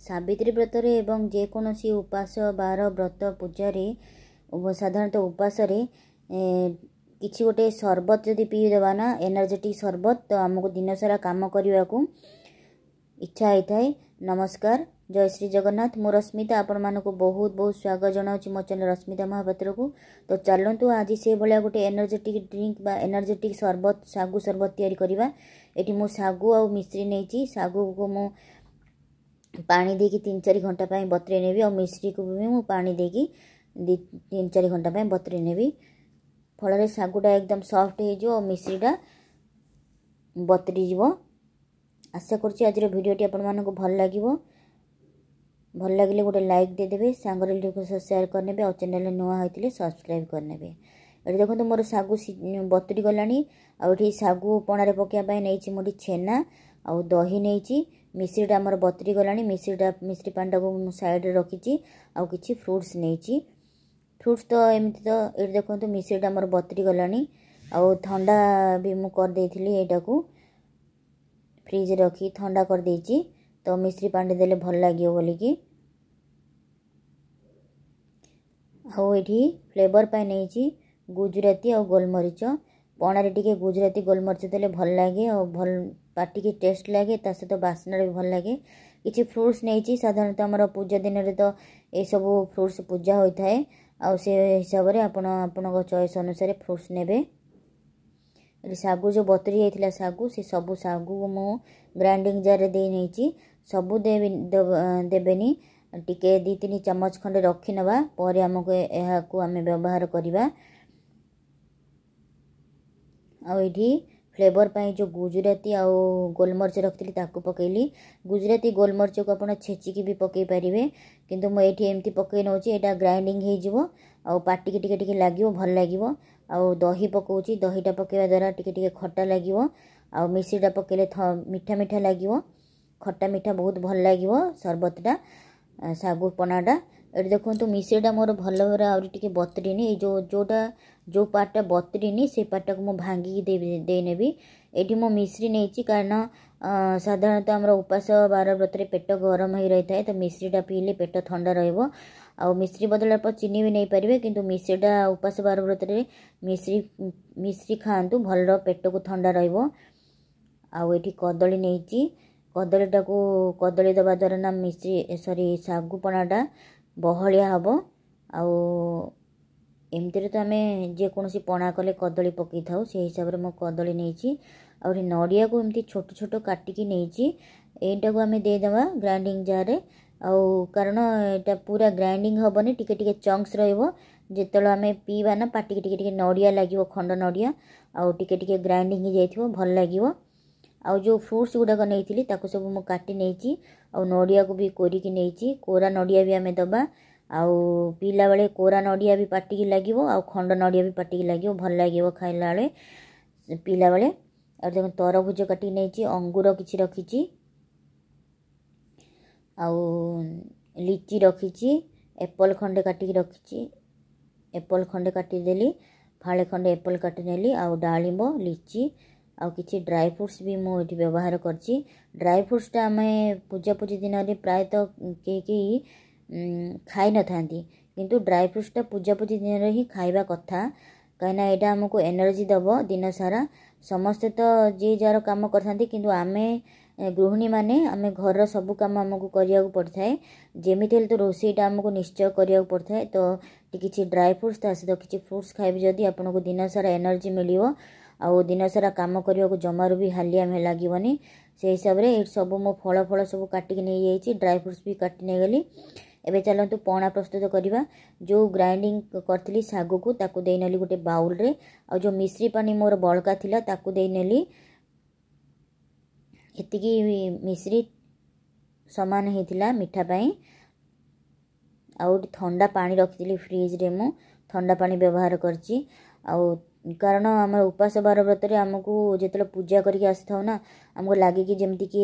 सावित्री व्रत रे एवं जेकोसी उपास बार व्रत पूजा साधारणतः उपास किसी गोटे शरबत जदि पीदेवा ना एनर्जेटिक शरबत तो आमको दिन सारा काम करने को इच्छा होता है। नमस्कार, जय श्री जगन्नाथ। मो रश्मिता आपण मानक बहुत बहुत स्वागत जनाऊँ मो चैनल रश्मिता महापात्र को। तो चलतु आज से भाया गोटे एनर्जेटिक ड्रिंक बा एनर्जेटिक शरबत सागु शरबत तैयारी करवा। ये मु सागु आ मिश्री नहीं, सागु को मु पानी देकी 3-4 घंटा बतरे नेबी और मिश्री को भी मु पानी देकी 3-4 घंटा बतरे नेबी। फल सागुटा एकदम सॉफ्ट हो मिश्रीटा बतरी जीवो। आशा करुँच आज भिडियोटी आपण मानक भल भल लगे गोटे लाइक देदेवे, सांगरे शेयर करने और चैनल नुआ होते सब्सक्राइब करने। ये देखो मोर सागु बतरी गलानी आउठी सागु पणारे पकाइबा नहीं मोटी छेना आउ दही नहीं मिश्रीटा आमर बतरी गलानी। मिश्री पानी को साइड रखी आउ किछि फ्रुट्स नहीं। फ्रुट्स तो एमती तो ये देखो मिश्रीटा आमर बतरी गलानी आउ ठंडा भी मु कर देइथिली एटा को फ्रिज रखी ठंडा कर देइची। तो मिश्री पानी देले भल लागियो बोलिकी आउ एठी फ्लेवर पाई नहीं गुजराती और गोलमरीच पणारे टिके गुजराती गोलमरीच देले भल लागे और भल पाटी की टेस्ट लगे ता सहित बास्ना भी भल लगे। किछि फ्रुट्स नहीं साधारणतः आमर पूजा दिन में तो ये सब फ्रुट्स पूजा होता है आउ से हिसाब से आपण चॉइस अनुसार फ्रुट्स नेबे। सागु जो बतरी होता सागु से सब सागु को मु ग्राइंडिंग जार दे नहीं सबू देबेनी टिके 2-3 चम्मच खंडे रखी नवा पर आमको यह आम व्यवहार करवा। आठी फ्लेवर पाई जो गुजराती आउ गोलमरीच रखी ताकू पकेली। गुजराती गोलमरीच को आप छेचिकी भी पकई पारे किंतु मुझे एमती पकई नौ यहाँ ग्राइंडिंग हो आउ पाटिकी टिके टिके लागिवो भल लागिवो। आउ दही पकाउची दहीटा पकेवा द्वारा टिके टिके खट्टा लागिवो आउ मिश्रीटा पकेले मीठा मीठा लागिवो खट्टा मीठा बहुत भल लागिवो शरबतटा सागु पनाटा। ये देखो मिश्रीटा मोर भल भाव आउरी टिके बतरीनी जो पार्टा बतरीनी से पार्टा को मुझे भांगिकी दे नेबी। एठी मो मिश्री नहीं कारण साधारणतः आमर उपास बार व्रत पेट गरम हो रही है तो मिश्रीटा पीले पेट ठंडा रहिबो। आउ मिश्री बदल पर चीनी भी नहीं पारे किंतु मिश्रीटा उपास बार व्रत मिश्री खातु भल पेट को ठंडा रहिबो। आउ एठी कदली नहीं कदलीटा को कदली दबा द्वारा ना मिश्री सॉरी सागु पनाटा बहलिया हम आउ एमती तो आम जेकोसी पना कले कदली पकई था से हिसाब से मो कदली नहीं और नड़िया को एमती छोट छोट काटिकी नहीं एटा को आम देदेवा ग्राइंडिंग जार आउ कारण एटा पूरा ग्राइंडिंग हेनी टिके टिके चंक्स रहिबो जेतलो आम पीवा ना पाटिके टिके टिके नड़िया लागिवो खंड नड़िया आउ टिके टिके ग्राइंडिंग हो जाइथिबो भल लागिवो। आउ जो फ्रुट्स गुड़ाक नहीं सब मुझे काटी नहीं आउ नड़िया को भी कोरिकी नहीं कोरा नड़िया भी आम दबा आउ पीला बेले कोरा नड़िया भी पाटिकी लगे आउ खंड नड़िया भी पाटिकी लगे भल लगे खाइला बेले पीला बेले। और देखो तरभुज काटी नहीं अंगूर किसी रखी आउ लिची रखी एप्पल खंडे काटिकी रखी एप्पल खंडे काटिदेली फाड़े खंडे एप्पल काटी नेली आउ डालिंब लिची आउ किछि ड्राई फ्रुट्स भी मुझे व्यवहार करछि। ड्राई फ्रुट्सटा आम पूजा पूजी दिन में प्रायतः कई खाई न था किंतु ड्राई फ्रुट्सटा पूजा पूजी दिन ही खाइबा कथा कहीं यहाँ आमको एनर्जी दब दिन सारा। समस्ते तो जी जार काम करते किंतु आमे गृहिणी माने आमे घर सबू काम आमको करिया पड़ता है जेमिति हेले तो रोषेईटा आमको निश्चय करिया पड़ता है। तो किछि ड्राई फ्रुट्स ता सहित किछि फ्रुट्स खाइबे जदि आपनको दिन सारा एनर्जी मिलिवो आउ दिन सारा काम करने को जमारू भी हालिया में लगे से हिसाब से सब मो फल फल सब काटिक नहीं जाइए ड्राई फ्रुट्स भी काटी नहीं गली। एबे चलतु पणा प्रस्तुत करवा। जो ग्राइंडिंग करी सागु को ताकू दे नेली गोटे बाउल रे आ जो मिश्री पानी मोर बड़का थिला ताकू दे नेली एतिकी मिश्री समान होता मीठा पाई आउ ठंडा पानी रखी फ्रिज रे मु ठंडा पानी व्यवहार करची। आउ कारण आम उपास बार व्रत आमको जो पूजा करके आसता ना आमको लगे कि जमती कि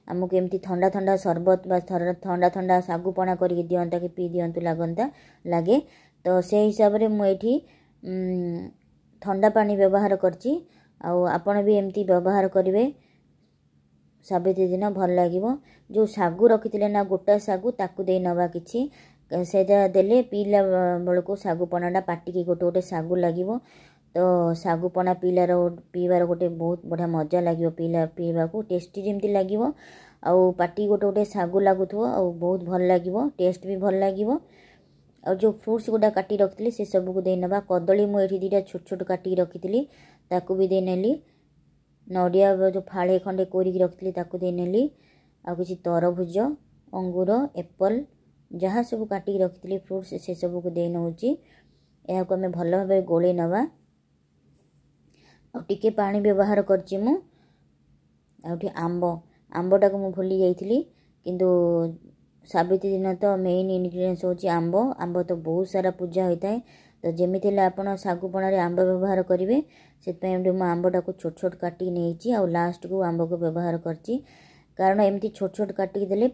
आमको एमती ठंडा ठंडा शरबत बा ठंडा ठंडा सागु पना करके दिंता कि पी दिंतु लगता लगे। तो से हिसाब से मुझे ठंडा पानी व्यवहार करची। आपण भी एमती व्यवहार करेंगे सावित्री दिन भल लगे। जो सागु रखी ना गोटा सागु ताकू दे नवा किछि सेटा देले पीला बेल को सागुपणाटा पाटिकी गोटे गोटे सागु लगे। तो सागुपणा पीबार गोटे बहुत बढ़िया मजा लगे पीवा को टेस्टी जमी लगे। आउ पाटी गोटे गोटे सागु लगुव आ बहुत भल लगे टेस्ट भी भल लगे। और जो फ्रूट्स गुड़ा काटी रखी से सब को दे नवा। कदली मुझे दुटा छोट छोट काटी रखी ताकू भी दे नेली। नड़िया जो फाड़े खंडे कोरिकी रखी ताकू दे नेली। आ किसी तरभुज अंगूर एप्पल जहाँ सब काटिकी रखी फ्रूट्स से सब को दे नौची। यह को आम भल भाव गोले नवा। टिके पानी व्यवहार करची मु। आंब आंबटा को मुझे भूली जाइली किंतु सावित्री दिन तो मेन इनग्रेडिएंट्स होची आंब। आंब तो बहुत सारा पूजा होता है। तो जमी आपण सागुपणारे आंब व्यवहार करेंगे से आंबटा को छोट छोट काटिक नहीं आ लास्ट को आंब को व्यवहार करची। कारण एमती छोट छोट काटिक देले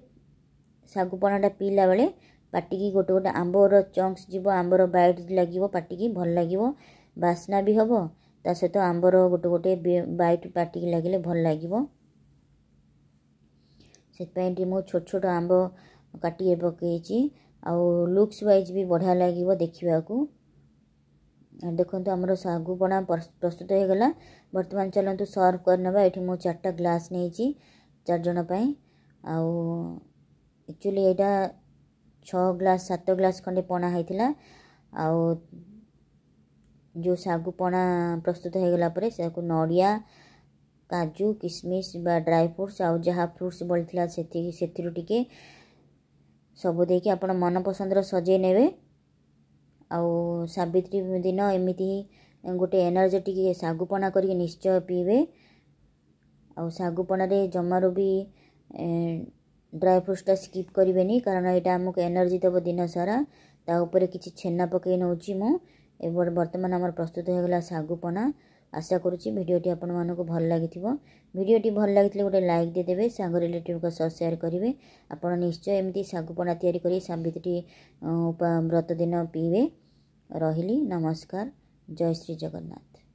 सागुपणाटा पीला बेले पाटिकी गोटे गोटे आंबर चंक्स जीव आंबर बाइट लगे पाटिकी भल लगे बास्ना भी हम ता सहित आंबर गोटे गोटे बाइट पाटिकी लगे भल लगे। से मु छोट छोट आंब काटी पकई आउ लुक्स वाइज भी बढ़िया लगे देखा। देखो आमर सागुपणा प्रस्तुत हो गला। बर्तमान चलतु सर्व करना। ये मु 4टा ग्लास नहीं 4 जन आउ एक्चुअली यहाँ 6 ग्लास 7 ग्लास खंडे पणा होता। आउ जो सागुपणा प्रस्तुत हो गला परे से नड़िया काजू किशमिश बा ड्राई फ्रूट्स आउ जहाँ फ्रूट्स बलता से टिके सब देकी आपण मन पसंदर सजे नेबे। आउ सावित्री दिन एमती गोटे एनर्जेटिक सागुपणा करके निश्चय पीबे। आउ सागुपणा जमारू भी ड्राई फ्रूट्सटा स्किप करेंगे कारण यहाँ आमको एनर्जी दब दिन सारा। ता ऊपर किसी छेना पकई नौची मु। बर्तमान आमर प्रस्तुत हो गला सागुपणा। आशा करुच्ची भिडियोटी आपण मानक भल लगी। भिडियोटी भल लगी गोटे लाइक देदेवे सांग रिलेटिव का सह शेयर करेंगे। आपण निश्चय एमती सागुपणा तैयारी करी सावित्री व्रत दिन पीबे। रहिली नमस्कार। जय श्री जगन्नाथ।